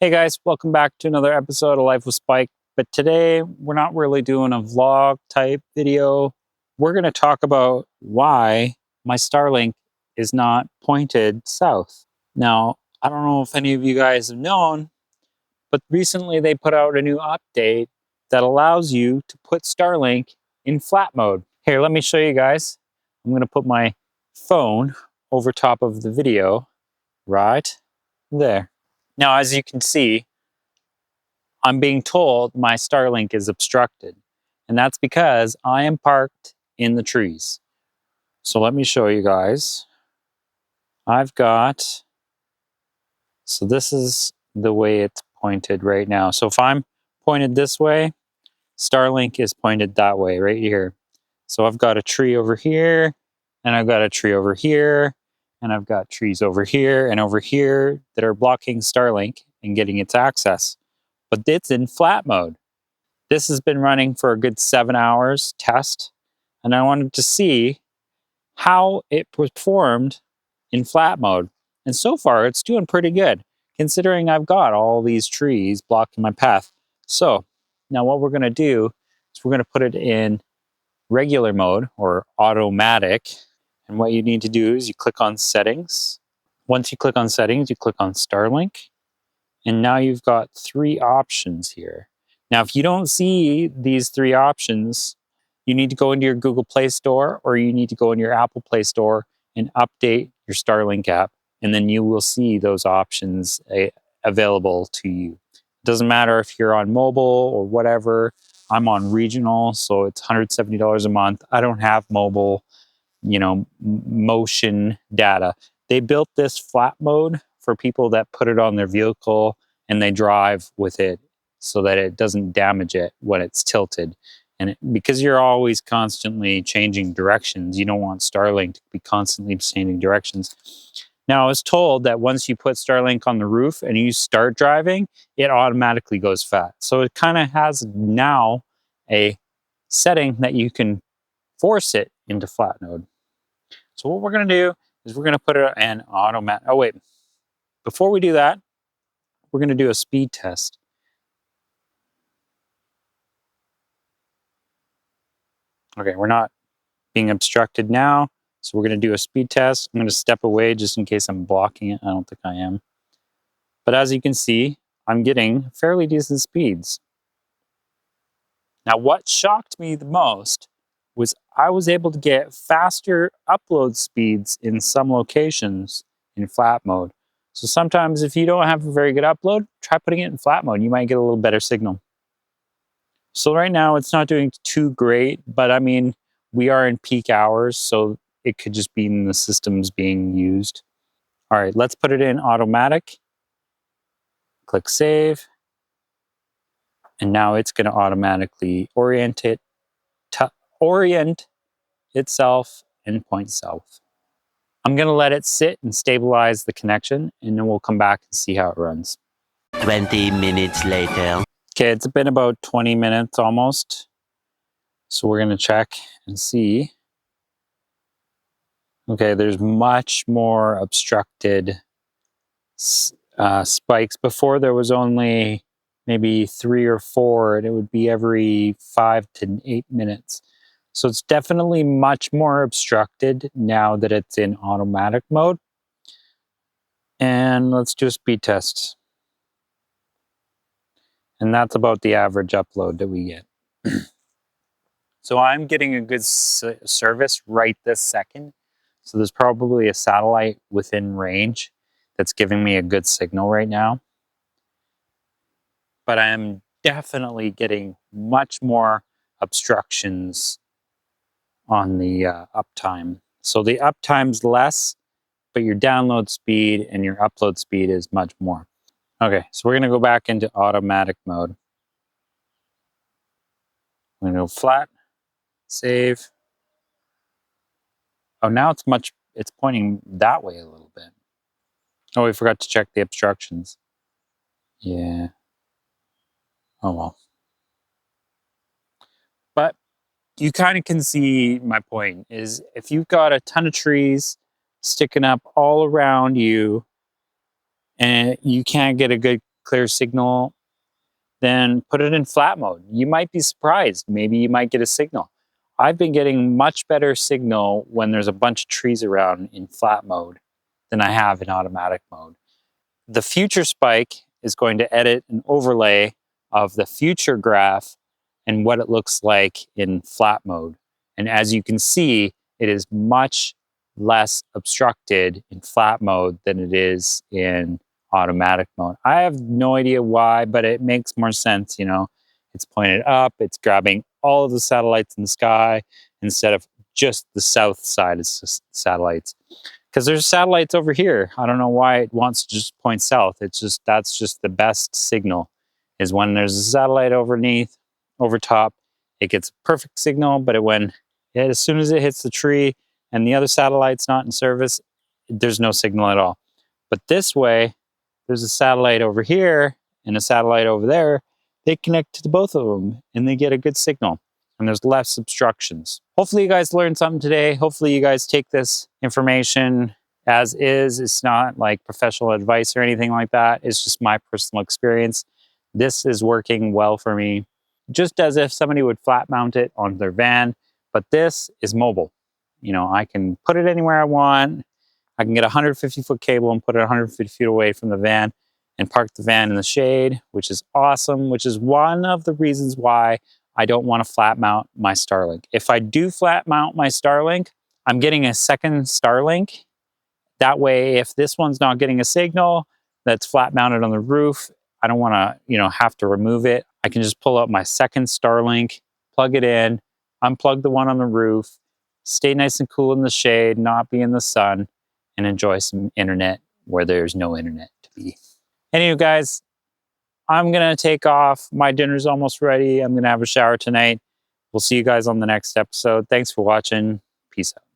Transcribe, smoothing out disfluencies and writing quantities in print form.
Hey guys, welcome back to another episode of Life with Spike. But today we're not really doing a vlog type video. We're going to talk about why my Starlink is not pointed south. Now, I don't know if any of you guys have known, but recently they put out a new update that allows you to put Starlink in flat mode. Here, let me show you guys. I'm going to put my phone over top of the video right there. Now, as you can see, I'm being told my Starlink is obstructed, and that's because I am parked in the trees. So let me show you guys. So this is the way it's pointed right now. So if I'm pointed this way, Starlink is pointed that way right here. So I've got a tree over here, and I've got a tree over here, and I've got trees over here and over here that are blocking Starlink and getting its access. But it's in flat mode. This has been running for a good 7 hours test, and I wanted to see how it performed in flat mode. And so far, it's doing pretty good, considering I've got all these trees blocking my path. So now what we're going to do is we're going to put it in regular mode or automatic. And what you need to do is you click on settings. Once you click on settings, you click on Starlink. And now you've got 3 options here. Now, if you don't see these 3 options, you need to go into your Google Play Store or you need to go into your Apple Play Store and update your Starlink app. And then you will see those options available to you. It doesn't matter if you're on mobile or whatever. I'm on regional, so it's $170 a month. I don't have mobile, motion data. They built this flat mode for people that put it on their vehicle and they drive with it so that it doesn't damage it when it's tilted. And because you're always constantly changing directions, you don't want Starlink to be constantly changing directions. Now, I was told that once you put Starlink on the roof and you start driving, it automatically goes flat. So it kind of has now a setting that you can force it into flat mode. So what we're going to do is we're going to put it in automatic. Oh, wait. Before we do that, we're going to do a speed test. Okay, we're not being obstructed now, so we're going to do a speed test. I'm going to step away just in case I'm blocking it. I don't think I am. But as you can see, I'm getting fairly decent speeds. Now, what shocked me the most was I was able to get faster upload speeds in some locations in flat mode. So sometimes if you don't have a very good upload, try putting it in flat mode. You might get a little better signal. So right now it's not doing too great, but I mean, we are in peak hours, so it could just be in the systems being used. All right, let's put it in automatic. Click save. And now it's going to automatically orient itself and point south. I'm going to let it sit and stabilize the connection, and then we'll come back and see how it runs. 20 minutes later. Okay, it's been about 20 minutes almost. So we're going to check and see. Okay, there's much more obstructed spikes. Before there was only maybe 3 or 4, and it would be every 5 to 8 minutes. So it's definitely much more obstructed now that it's in automatic mode. And let's do a speed test. And that's about the average upload that we get. So I'm getting a good service right this second. So there's probably a satellite within range that's giving me a good signal right now. But I am definitely getting much more obstructions on the uptime. So the uptime's less, but your download speed and your upload speed is much more. Okay, so we're going to go back into automatic mode. I'm going to go flat, save. Oh, now it's pointing that way a little bit. Oh, we forgot to check the obstructions. Yeah. Oh, well. But you kind of can see my point is if you've got a ton of trees sticking up all around you and you can't get a good clear signal, then put it in flat mode. You might be surprised. Maybe you might get a signal. I've been getting much better signal when there's a bunch of trees around in flat mode than I have in automatic mode. The future Spiike is going to edit an overlay of the future graph and what it looks like in flat mode. And as you can see, it is much less obstructed in flat mode than it is in automatic mode. I have no idea why, but it makes more sense, you know. It's pointed up, it's grabbing all of the satellites in the sky instead of just the south side of satellites. Because there's satellites over here. I don't know why it wants to just point south. It's just, that's just the best signal, is when there's a satellite overneath, over top, it gets perfect signal, but as soon as it hits the tree and the other satellite's not in service, there's no signal at all. But this way, there's a satellite over here and a satellite over there. They connect to both of them and they get a good signal, and there's less obstructions. Hopefully you guys learned something today. Hopefully you guys take this information as is. It's not like professional advice or anything like that. It's just my personal experience. This is working well for me, just as if somebody would flat mount it on their van, but this is mobile. You know, I can put it anywhere I want. I can get a 150-foot cable and put it 150 feet away from the van and park the van in the shade, which is awesome, which is one of the reasons why I don't want to flat mount my Starlink. If I do flat mount my Starlink, I'm getting a second Starlink. That way, if this one's not getting a signal that's flat mounted on the roof, I don't want to, you know, have to remove it. I can just pull up my second Starlink, plug it in, unplug the one on the roof, stay nice and cool in the shade, not be in the sun, and enjoy some internet where there's no internet to be. Anyway, guys, I'm going to take off. My dinner's almost ready. I'm going to have a shower tonight. We'll see you guys on the next episode. Thanks for watching. Peace out.